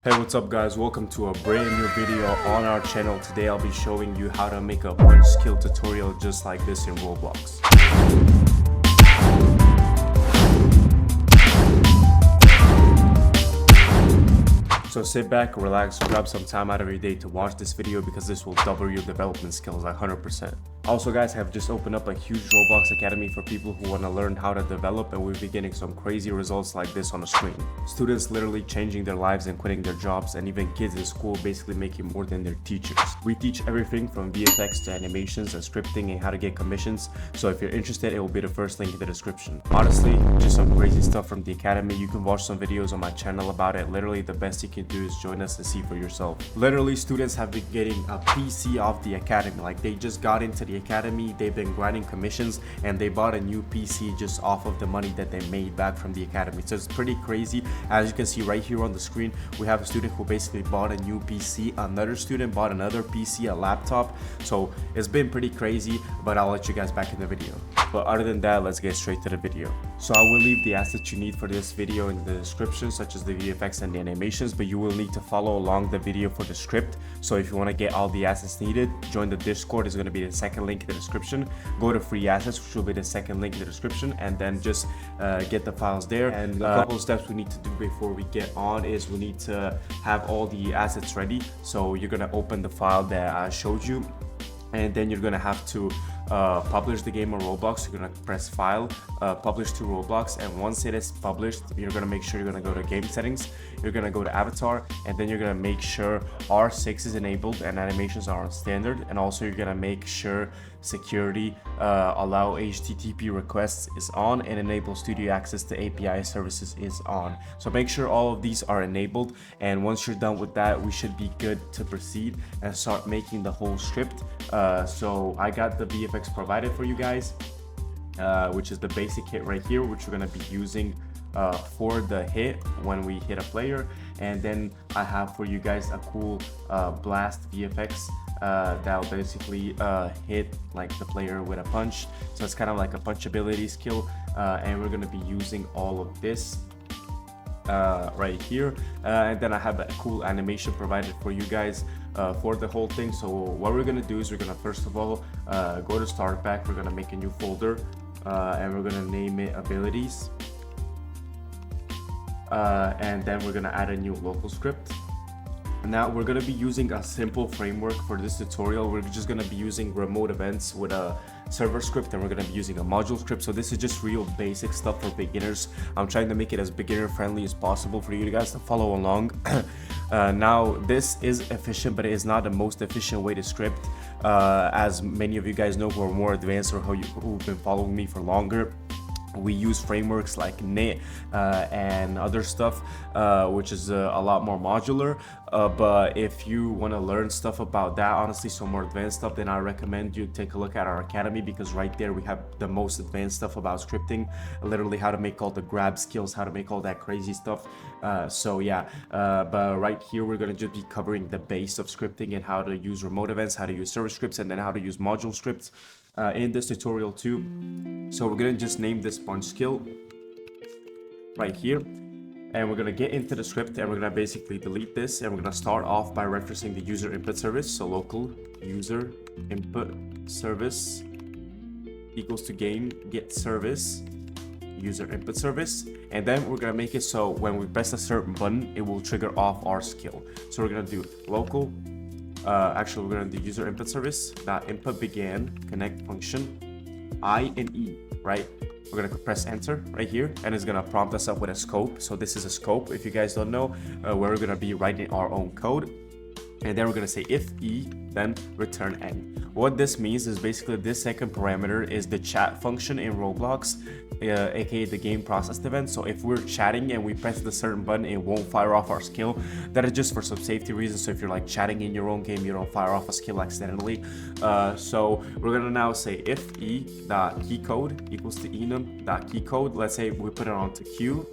Hey, what's up guys, welcome to a brand new video on our channel. Today I'll be showing you how to make a punch skill tutorial just like this in Roblox. So sit back, relax, grab some time out of your day to watch this video because this will double your development skills 100%. Also guys, I have just opened up a huge Roblox Academy for people who want to learn how to develop, and we'll be getting some crazy results like this on the screen. Students literally changing their lives and quitting their jobs, and even kids in school basically making more than their teachers. We teach everything from VFX to animations and scripting and how to get commissions, so if you're interested, it will be the first link in the description. Honestly, just some crazy stuff from the Academy. You can watch some videos on my channel about it. Literally the best you can do is join us and see for yourself. Literally, students have been getting a PC off the Academy. Like, they just got into the Academy, they've been grinding commissions, and they bought a new PC just off of the money that they made back from the Academy. So it's pretty crazy. As you can see right here on the screen, we have a student who basically bought a new PC, another student bought another PC, a laptop. So it's been pretty crazy, but I'll let you guys back in the video. But other than that, let's get straight to the video. So I will leave the assets you need for this video in the description, such as the VFX and the animations, but you will need to follow along the video for the script. So if you want to get all the assets needed, join the Discord, is going to be the second link in the description. Go to free assets, which will be the second link in the description, and then just get the files there. And a couple of steps we need to do before we get on is we need to have all the assets ready. So you're going to open the file that I showed you, and then you're going to have to publish the game on Roblox. You're gonna press file, publish to Roblox, and once it is published, you're gonna make sure you're gonna go to game settings, you're gonna go to avatar, and then you're gonna make sure R6 is enabled and animations are on standard, and also you're gonna make sure security, allow HTTP requests is on, and enable studio access to API services is on. So make sure all of these are enabled, and once you're done with that, we should be good to proceed and start making the whole script. So I got the VFX provided for you guys, which is the basic hit right here, which we're going to be using for the hit when we hit a player. And then I have for you guys a cool blast VFX that will basically hit like the player with a punch. So it's kind of like a punchability skill, and we're going to be using all of this right here. And then I have a cool animation provided for you guys for the whole thing. So what we're gonna do is we're gonna first of all go to start pack. We're gonna make a new folder, and we're gonna name it abilities, and then we're gonna add a new local script. Now we're going to be using a simple framework for this tutorial. We're just going to be using remote events with a server script, and we're going to be using a module script. So this is just real basic stuff for beginners. I'm trying to make it as beginner friendly as possible for you guys to follow along. Now this is efficient, but it is not the most efficient way to script, as many of you guys know who are more advanced or who've been following me for longer. We use frameworks like knit and other stuff, which is a lot more modular. But if you want to learn stuff about that, honestly, some more advanced stuff, then I recommend you take a look at our academy, because right there we have the most advanced stuff about scripting, literally how to make all the grab skills, how to make all that crazy stuff. So yeah, but right here we're going to just be covering the base of scripting and how to use remote events, how to use server scripts, and then how to use module scripts in this tutorial too. So we're gonna just name this punch skill right here, and we're gonna get into the script, and we're gonna basically delete this, and we're gonna start off by referencing the user input service. So local user input service equals to game get service user input service, and then we're gonna make it so when we press a certain button, it will trigger off our skill. So we're gonna do local actually we're going to do user input service dot input began connect function I and E, right? We're going to press enter right here, and it's going to prompt us up with a scope. So this is a scope, if you guys don't know, where we're going to be writing our own code. And then we're going to say if E, then return N. What this means is basically this second parameter is the chat function in Roblox, aka the game processed event. So if we're chatting and we press the certain button, it won't fire off our skill. That is just for some safety reasons. So if you're like chatting in your own game, you don't fire off a skill accidentally. So we're going to now say if E.keycode equals to enum.keycode. Let's say we put it onto Q.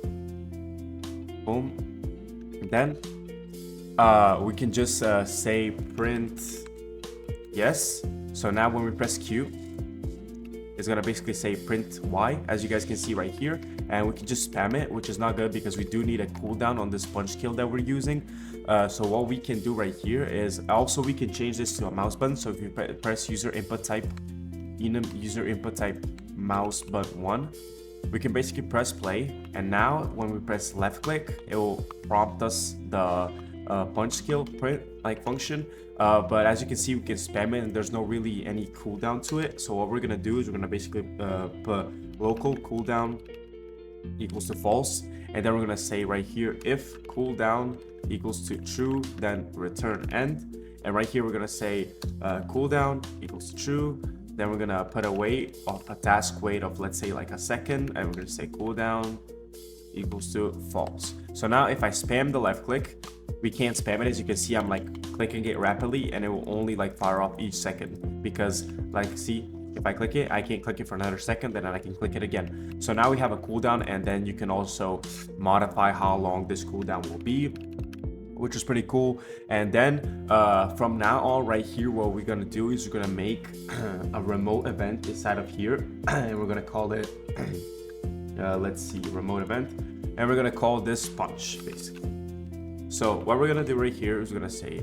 Boom. And then we can just say print yes. So now when we press Q, is gonna basically say print Y, as you guys can see right here, and we can just spam it, which is not good because we do need a cooldown on this punch skill that we're using. So what we can do right here is also we can change this to a mouse button. So if you press user input type mouse button 1, we can basically press play, and now when we press left click, it will prompt us the punch skill print like function. But as you can see, we can spam it and there's no really any cooldown to it. So what we're gonna do is we're gonna basically put local cooldown equals to false, and then we're gonna say right here, if cooldown equals to true, then return end. And right here we're gonna say cooldown equals to true, then we're gonna put a wait of a task wait of, let's say, like a second, and we're gonna say cooldown equals to false. So now if I spam the left click, we can't spam it. As you can see, I'm like clicking it rapidly and it will only like fire off each second, because like, see, if I click it, I can't click it for another second, then I can click it again. So now we have a cooldown, and then you can also modify how long this cooldown will be, which is pretty cool. And then from now on right here, what we're gonna do is we're gonna make a remote event inside of here, and we're gonna call it let's see, remote event, and we're gonna call this punch basically. So what we're gonna do right here is we're gonna say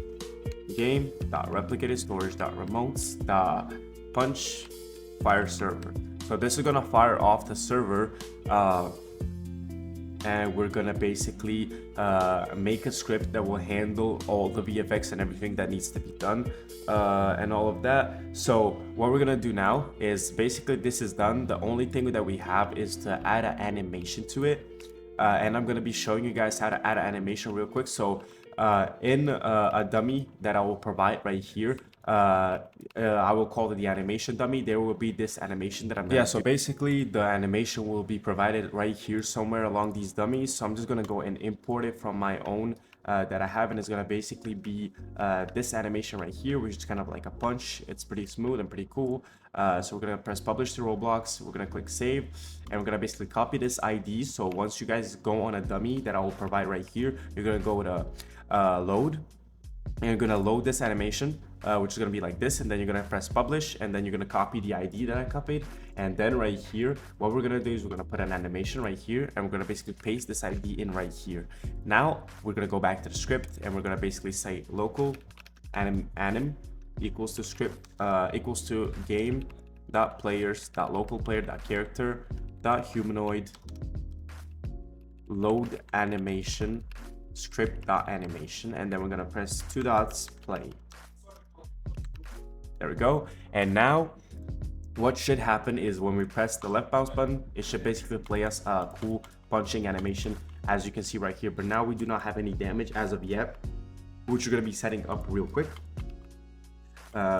game.replicatedStorage.remotes.punch fire server. So this is gonna fire off the server, and we're gonna basically make a script that will handle all the VFX and everything that needs to be done, and all of that. So what we're gonna do now is basically this is done. The only thing that we have is to add an animation to it, and I'm gonna be showing you guys how to add an animation real quick. So in a dummy that I will provide right here, I will call it the animation dummy. There will be this animation that I'm gonna so basically the animation will be provided right here somewhere along these dummies. So I'm just gonna go and import it from my own that I have, and it's gonna basically be this animation right here, which is kind of like a punch. It's pretty smooth and pretty cool. So we're gonna press publish to Roblox, we're gonna click save, and we're gonna basically copy this ID. So once you guys go on a dummy that I will provide right here, you're gonna go to load, and you're gonna load this animation, which is gonna be like this, and then you're gonna press publish, and then you're gonna copy the ID that I copied. And then right here, what we're gonna do is we're gonna put an animation right here, and we're gonna basically paste this ID in right here. Now we're gonna go back to the script, and we're gonna basically say local anim equals to script equals to game.players.localplayer.character.humanoid load animation script.animation, and then we're gonna press 2 dots play. There we go. And now what should happen is when we press the left mouse button, it should basically play us a cool punching animation, as you can see right here. But now we do not have any damage as of yet, which we're gonna be setting up real quick.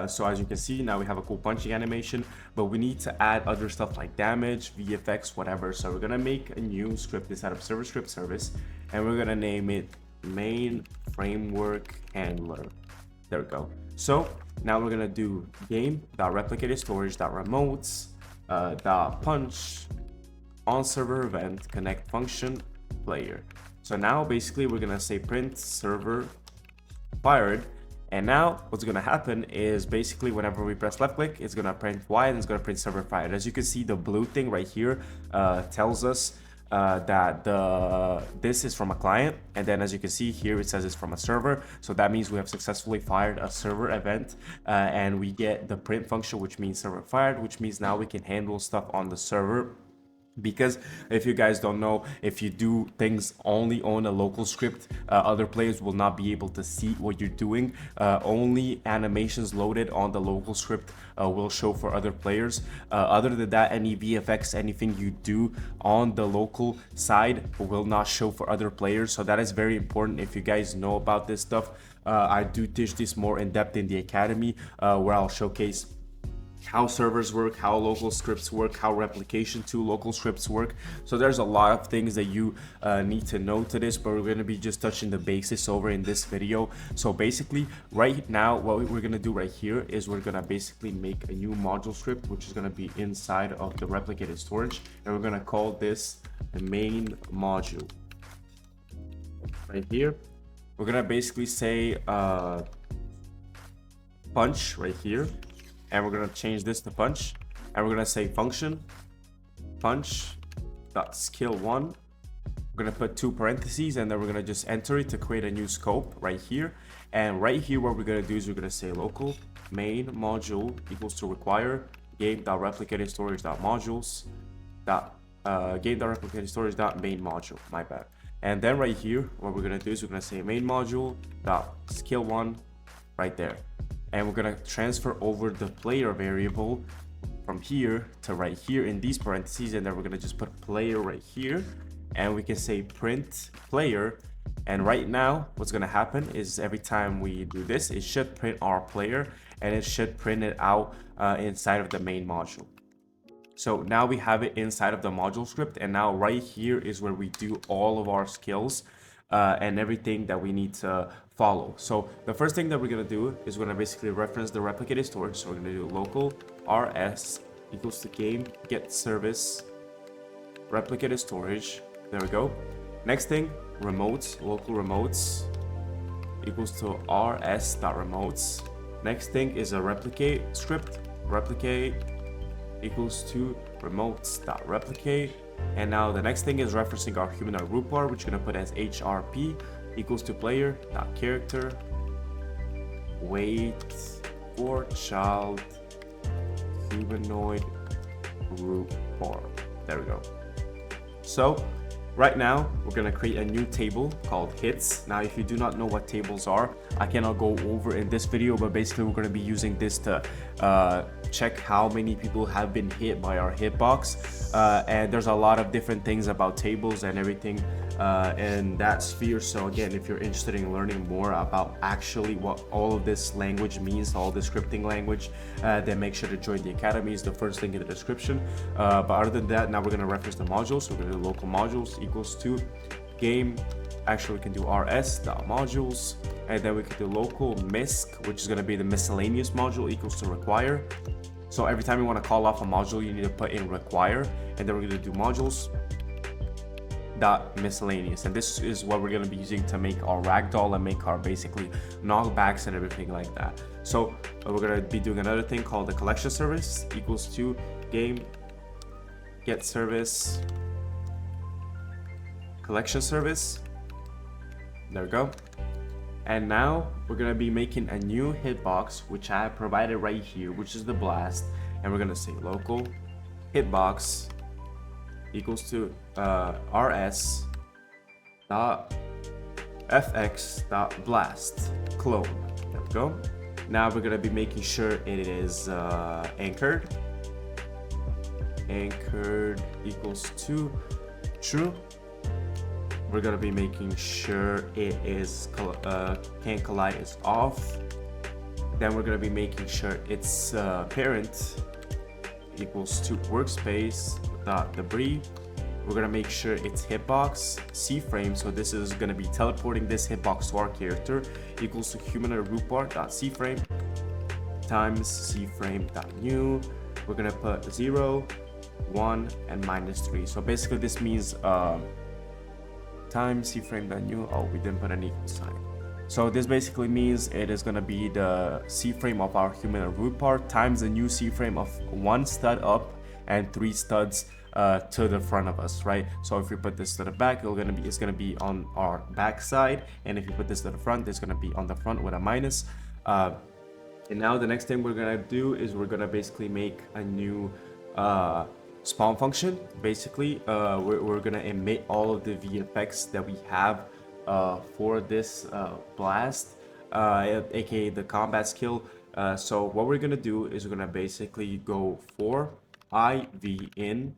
So as you can see, now we have a cool punching animation, but we need to add other stuff like damage, VFX, whatever. So we're gonna make a new script inside of server script service, and we're gonna name it main framework handler. There we go. So now we're gonna do game.replicatedStorage.remotes.punch on server event connect function player. So now basically we're gonna say print server fired. And now what's gonna happen is basically whenever we press left click, it's gonna print Y, and it's gonna print server fired. As you can see, the blue thing right here tells us that this is from a client, and then as you can see here, it says it's from a server. So that means we have successfully fired a server event, and we get the print function, which means server fired, which means now we can handle stuff on the server. Because if you guys don't know, if you do things only on a local script, other players will not be able to see what you're doing. Only animations loaded on the local script will show for other players. Other than that, any VFX, anything you do on the local side will not show for other players. So that is very important if you guys know about this stuff. I do teach this more in depth in the academy, where I'll showcase how servers work, how local scripts work, how replication to local scripts work. So there's a lot of things that you need to know to this, but we're going to be just touching the basics over in this video. So basically right now, what we're going to do right here is we're going to basically make a new module script, which is going to be inside of the replicated storage, and we're going to call this the main module. Right here, we're going to basically say punch right here, and we're gonna change this to punch, and we're gonna say function punch dot skill 1. We're gonna put 2 parentheses, and then we're gonna just enter it to create a new scope right here. And right here, what we're gonna do is we're gonna say local main module equals to require game.replicated storage.modules dot game.replicated storage dot main module. My bad. And then right here, what we're gonna do is we're gonna say main module dot skill 1 right there, and we're gonna transfer over the player variable from here to right here in these parentheses, and then we're gonna just put player right here, and we can say print player. And right now what's gonna happen is every time we do this, it should print our player, and it should print it out inside of the main module. So now we have it inside of the module script, and now right here is where we do all of our skills and everything that we need to follow. So the first thing that we're gonna do is we're gonna basically reference the replicated storage. So we're gonna do local rs equals to game get service replicated storage. There we go. Next thing, remotes, local remotes equals to rs.remotes. Next thing is a replicate script, replicate equals to remotes.replicate. And now the next thing is referencing our humanoid root bar, which we're gonna put as hrp equals to player.character wait for child humanoid root bar. There we go. So right now we're gonna create a new table called hits. Now if you do not know what tables are, I cannot go over in this video, but basically we're gonna be using this to check how many people have been hit by our hitbox, and there's a lot of different things about tables and everything in that sphere. So again, if you're interested in learning more about actually what all of this language means, all the scripting language, then make sure to join the academy. Is the first link in the description. But other than that, now we're going to reference the modules. So we're going to do local modules equals to game, actually we can do rs.modules, and then we can do local misc, which is going to be the miscellaneous module equals to require. So every time you want to call off a module, you need to put in require, and then we're going to do modules dot miscellaneous, and this is what we're going to be using to make our ragdoll and make our basically knockbacks and everything like that. So we're going to be doing another thing called the collection service equals to game get service collection service. There we go. And now we're going to be making a new hitbox, which I have provided right here, which is the blast, and we're going to say local hitbox equals to rs dot fx dot blast clone. There we go. Now we're gonna be making sure it is anchored equals to true. We're gonna be making sure it is can collide is off. Then we're gonna be making sure its parent equals to workspace dot debris. We're gonna make sure it's hitbox cframe, so this is gonna be teleporting this hitbox to our character, equals to humanoid root bar dot cframe times cframe dot new. We're gonna put 0, 1, and -3. So basically this means times cframe dot new. Oh, we didn't put an equal sign. So this basically means it is going to be the C-frame of our humanoid root part times the new C-frame of 1 stud up and 3 studs to the front of us, right? So if we put this to the back, it's gonna be on our back side, and if you put this to the front, it's gonna be on the front with a minus. And now the next thing we're gonna do is we're gonna basically make a new spawn function. Basically, we're gonna emit all of the VFX that we have for this blast, aka the combat skill. So what we're gonna do is we're gonna basically go for iv in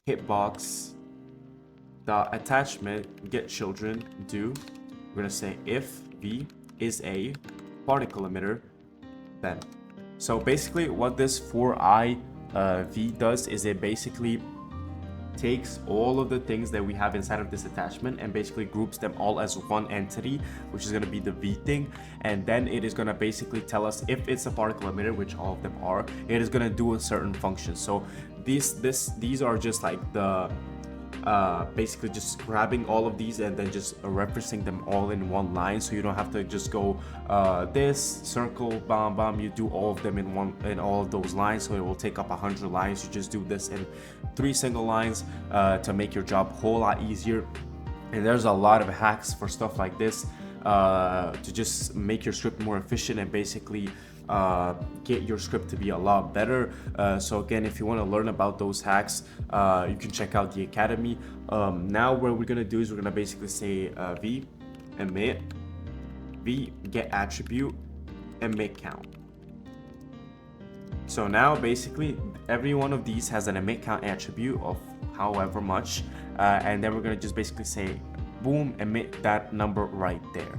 hitbox dot attachment get children do. We're gonna say if v is a particle emitter, then. So basically what this for v does is it basically takes all of the things that we have inside of this attachment and basically groups them all as one entity, which is going to be the v thing, and then it is going to basically tell us if it's a particle emitter, which all of them are, it is going to do a certain function. So these are just like the basically just grabbing all of these and then just referencing them all in one line, so you don't have to just go this circle bomb bomb. You do all of them in all of those lines, so it will take up 100 lines. You just do this in 3 single lines to make your job a whole lot easier. And there's a lot of hacks for stuff like this to just make your script more efficient and basically get your script to be a lot better. So again, if you want to learn about those hacks, you can check out the academy. Now what we're gonna do is we're gonna basically say v emit, v get attribute, emit count. So now basically every one of these has an emit count attribute of however much, and then we're gonna just basically say boom, emit that number right there.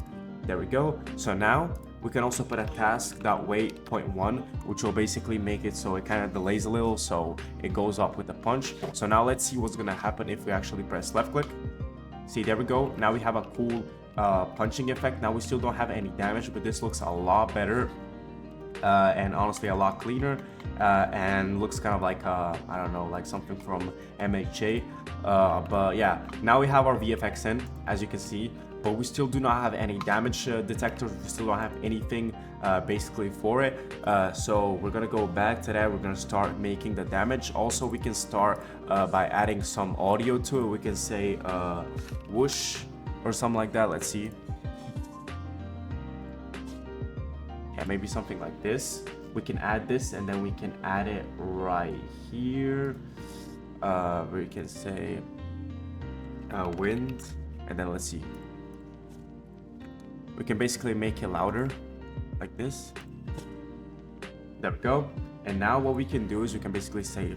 There we go. So now we can also put a task.wait 0.1, which will basically make it so it kind of delays a little, so it goes up with a punch. So now let's see what's gonna happen if we actually press left click. See, there we go. Now we have a cool punching effect. Now we still don't have any damage, but this looks a lot better and honestly a lot cleaner, and looks kind of like I don't know, like something from MHA. But yeah, now we have our VFX in, as you can see, but we still do not have any damage detectors. We still don't have anything basically for it. So we're gonna go back to that. We're gonna start making the damage. Also, we can start by adding some audio to it. We can say whoosh or something like that. Let's see. Yeah, maybe something like this. We can add this, and then we can add it right here. We can say wind, and then let's see. We can basically make it louder, like this. There we go. And now what we can do is we can basically say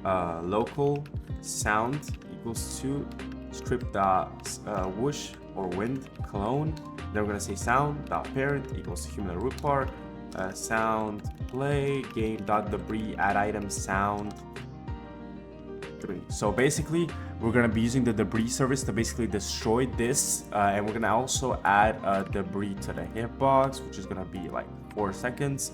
local sound equals to script dot whoosh or wind clone. Then we're gonna say sound dot parent equals to human root part, sound play game dot debris add item sound 3. So basically we're gonna be using the debris service to basically destroy this, and we're gonna also add debris to the hitbox, which is gonna be like 4 seconds.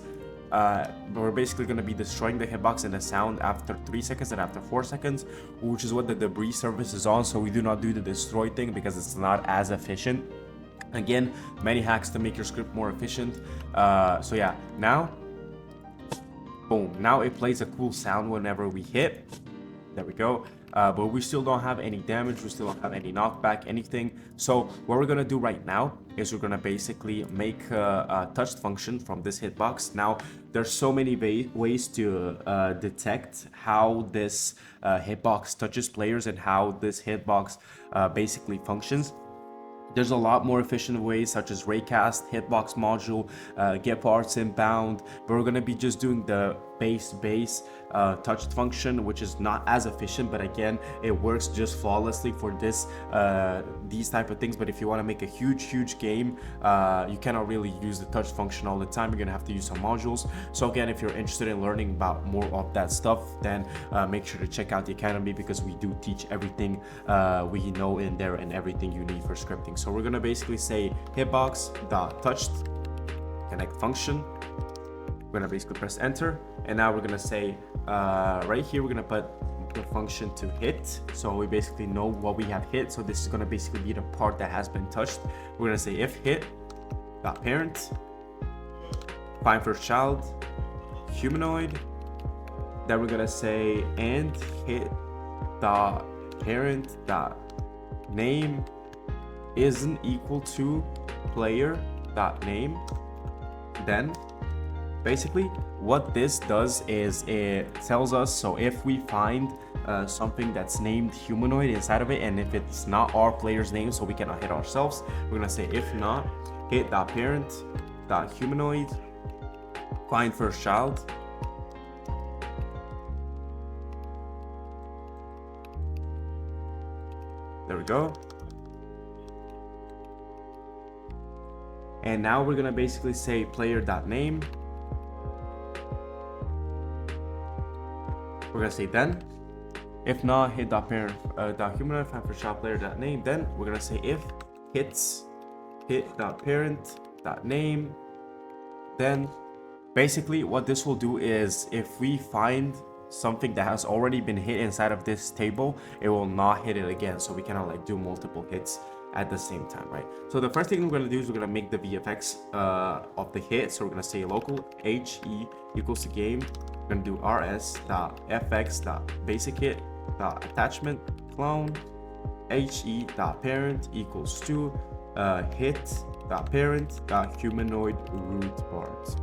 But we're basically going to be destroying the hitbox and the sound after 3 seconds and after 4 seconds, which is what the debris service is on. So we do not do the destroy thing because it's not as efficient. Again, many hacks to make your script more efficient. So yeah, now boom, now it plays a cool sound whenever we hit. There we go. But we still don't have any damage, we still don't have any knockback, anything. So what we're gonna do right now is we're gonna basically make a touched function from this hitbox. Now there's so many ways to detect how this hitbox touches players and how this hitbox basically functions. There's a lot more efficient ways, such as raycast, hitbox module, get parts inbound, but we're gonna be just doing the base touched function, which is not as efficient, but again, it works just flawlessly for this these type of things. But if you want to make a huge game, you cannot really use the touch function all the time. You're gonna have to use some modules. So again, if you're interested in learning about more of that stuff, then make sure to check out the academy, because we do teach everything we know in there and everything you need for scripting. So we're gonna basically say hitbox.touched connect function. We're gonna basically press enter, and now we're gonna say right here we're gonna put the function to hit, so we basically know what we have hit. So this is gonna basically be the part that has been touched. We're gonna say if hit dot parent find first child humanoid. Then we're gonna say and hit dot parent dot name isn't equal to player dot name. Then basically what this does is it tells us, so if we find something that's named humanoid inside of it, and if it's not our player's name, so we cannot hit ourselves, we're gonna say if not hit dot parent dot humanoid find first child. There we go. And now we're gonna basically say player dot name. We're gonna say then if not hit dot parent dot humanoid find first child player dot name. Then we're gonna say if hits hit dot parent dot name. Then basically what this will do is if we find something that has already been hit inside of this table, it will not hit it again. So we cannot like do multiple hits at the same time, right? So the first thing we're gonna do is we're gonna make the VFX of the hit. So we're gonna say local HE equals to game. We're gonna do rs.fx.basic hit attachment clone he.parent equals to hit.parent.humanoid root part.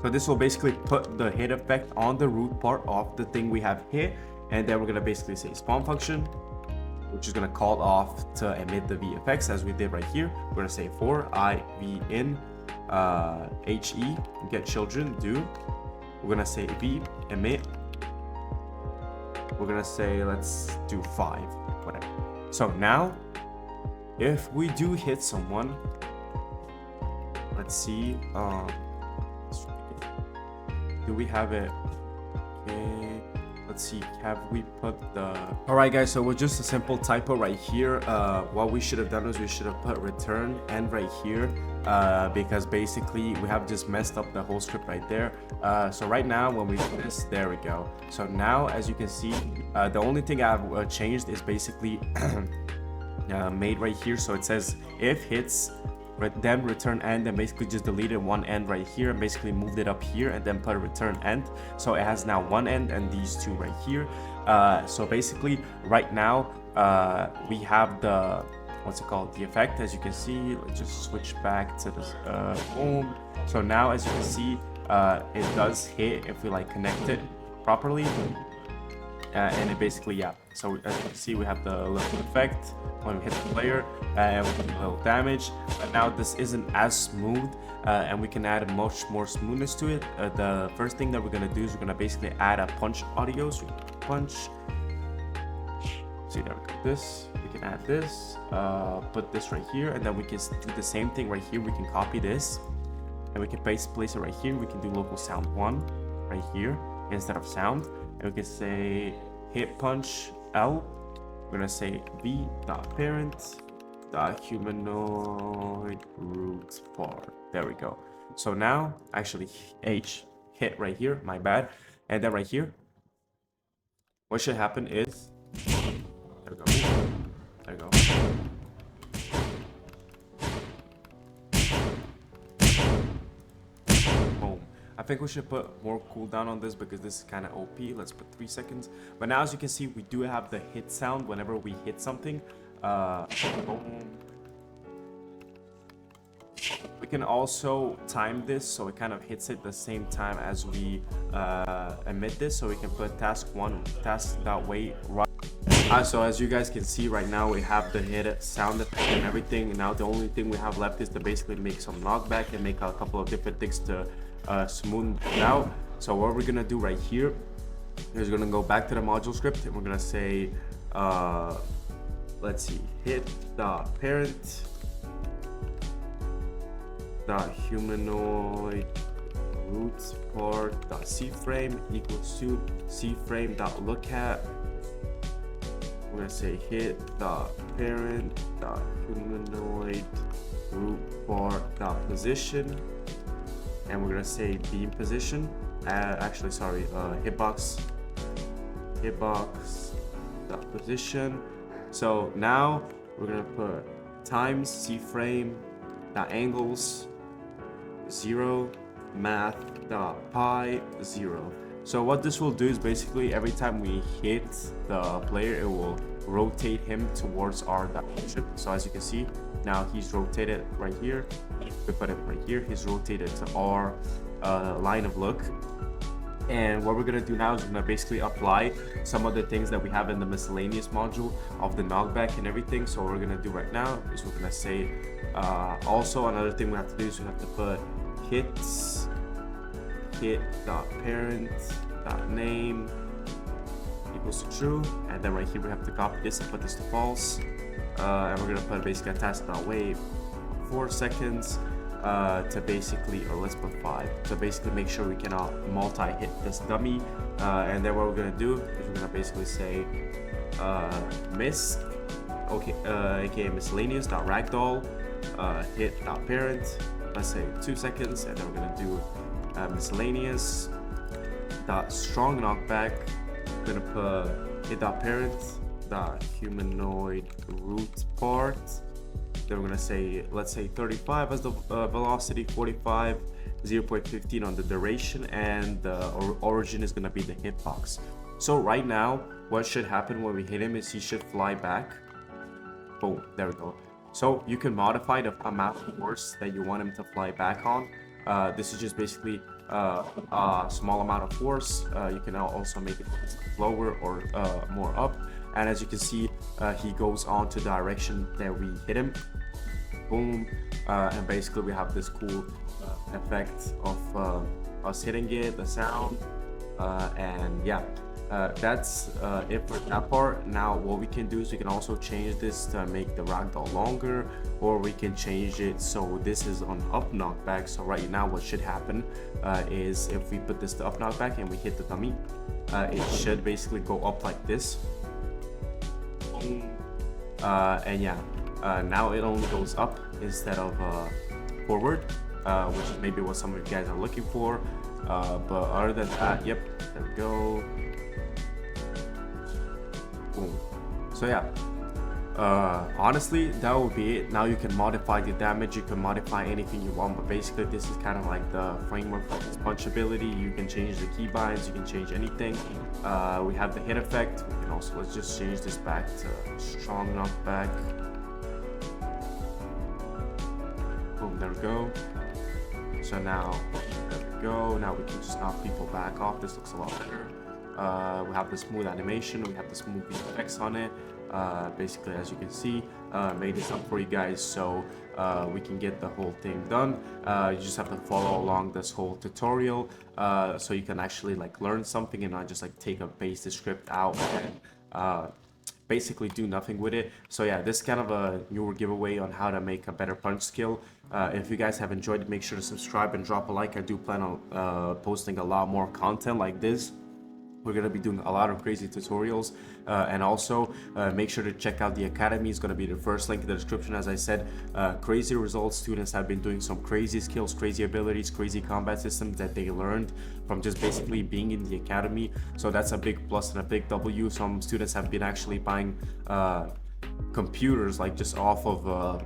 So this will basically put the hit effect on the root part of the thing we have hit, and then we're gonna basically say spawn function, which is gonna call off to emit the VFX as we did right here. We're gonna say for I v in he get children do. We're gonna say v emit. We're gonna say let's do 5, whatever. So now, if we do hit someone, let's see. Do we have it? Okay. Let's see. Have we put the? All right, guys. So with just a simple typo right here, what we should have done is we should have put return end right here, because basically we have just messed up the whole script right there. So right now when we do this, there we go. So now as you can see, the only thing I've changed is basically made right here. So it says if hits, then return end, and basically just deleted one end right here and basically moved it up here and then put a return end. So it has now one end and these two right here. So basically right now we have the what's it called, the effect. As you can see, let's just switch back to this boom. So now as you can see, it does hit if we like connect it properly, and it basically, yeah. So as you can see, we have the little effect when we hit the player, and we do a little damage. But now this isn't as smooth, and we can add much more smoothness to it. The first thing that we're gonna do is we're gonna basically add a punch audio. So punch. See, there we go. This, we can add this, put this right here, and then we can do the same thing right here. We can copy this, and we can place it right here. We can do local sound 1 right here instead of sound, and we can say hit punch L. We're gonna say v.parent.humanoid root part. There we go. So now, actually, H hit right here. My bad. And then right here, what should happen is, there we go. There we go. Boom. I think we should put more cooldown on this because this is kind of OP. Let's put 3 seconds. But now as you can see, we do have the hit sound whenever we hit something. Boom. We can also time this so it kind of hits it the same time as we emit this. So we can put task 1, task.wait right. So as you guys can see right now, we have the hit sound effect and everything. Now the only thing we have left is to basically make some knockback and make a couple of different things to smooth it out. So what we're gonna do right here is we're gonna go back to the module script and we're gonna say, let's see, hit the parent humanoid root part cframe equals to cframe.lookAt. We're gonna say hit the parent humanoid root part position, and we're gonna say beam position. Actually, sorry, hitbox position. So now we're gonna put times cframe angles 0 math.pi 0. So what this will do is basically every time we hit the player, it will rotate him towards our direction. So as you can see, now he's rotated right here. We put him right here. He's rotated to our line of look. And what we're gonna do now is we're gonna basically apply some of the things that we have in the miscellaneous module of the knockback and everything. So what we're gonna do right now is we're gonna say, also another thing we have to do is we have to put hit.parent.name equals to true, and then right here we have to copy this and put this to false, and we're gonna put basically a task.wait 4 seconds to basically, or let's put 5 to basically make sure we cannot multi-hit this dummy, and then what we're gonna do is we're gonna basically say aka miscellaneous.ragdoll hit.parent, let's say 2 seconds, and then we're gonna do miscellaneous dot strong knockback. Gonna put hit dot parent dot humanoid root part. Then we're gonna say, let's say 35 as the velocity, 45, 0.15 on the duration, and the origin is gonna be the hitbox. So right now, what should happen when we hit him is he should fly back. Boom, there we go. So you can modify the amount of force that you want him to fly back on. This is just basically a small amount of force. You can now also make it lower or more up. And as you can see, he goes on to the direction that we hit him. Boom. And basically we have this cool effect of us hitting it, the sound, and yeah. That's it for that part. Now what we can do is we can also change this to make the ragdoll longer, or we can change it so this is on up knockback. So right now what should happen is if we put this to up knockback and we hit the dummy, it should basically go up like this. And yeah, now it only goes up instead of forward, which is maybe what some of you guys are looking for. But other than that, yep, there we go. Boom. So yeah, honestly, that would be it. Now you can modify the damage, you can modify anything you want, but basically this is kind of like the framework of this punch ability. You can change the keybinds, you can change anything. We have the hit effect. We can also, let's just change this back to strong knockback. Boom, there we go. So now, there we go. Now we can just knock people back off. This looks a lot better. We have the smooth animation, we have the smooth effects on it. Basically, as you can see, made this up for you guys so we can get the whole thing done. You just have to follow along this whole tutorial so you can actually like learn something and not just like take a basic script out and basically do nothing with it. So yeah, this is kind of a newer giveaway on how to make a better punch skill. If you guys have enjoyed it, make sure to subscribe and drop a like. I do plan on posting a lot more content like this. We're going to be doing a lot of crazy tutorials, and also make sure to check out the academy. It's going to be the first link in the description. As I said, crazy results. Students have been doing some crazy skills, crazy abilities, crazy combat systems that they learned from just basically being in the academy. So that's a big plus and a big W. Some students have been actually buying computers like just off of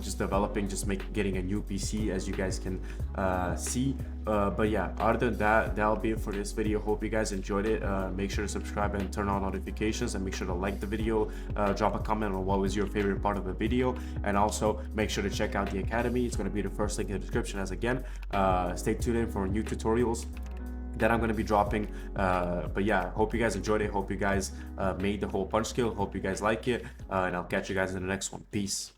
just developing, just getting a new PC, as you guys can see. But yeah, other than that, that'll be it for this video. Hope you guys enjoyed it. Make sure to subscribe and turn on notifications, and make sure to like the video. Drop a comment on what was your favorite part of the video, and also make sure to check out the academy. It's going to be the first link in the description. As again, stay tuned in for new tutorials that I'm going to be dropping. But yeah, hope you guys enjoyed it. Hope you guys made the whole punch skill. Hope you guys like it, and I'll catch you guys in the next one. Peace.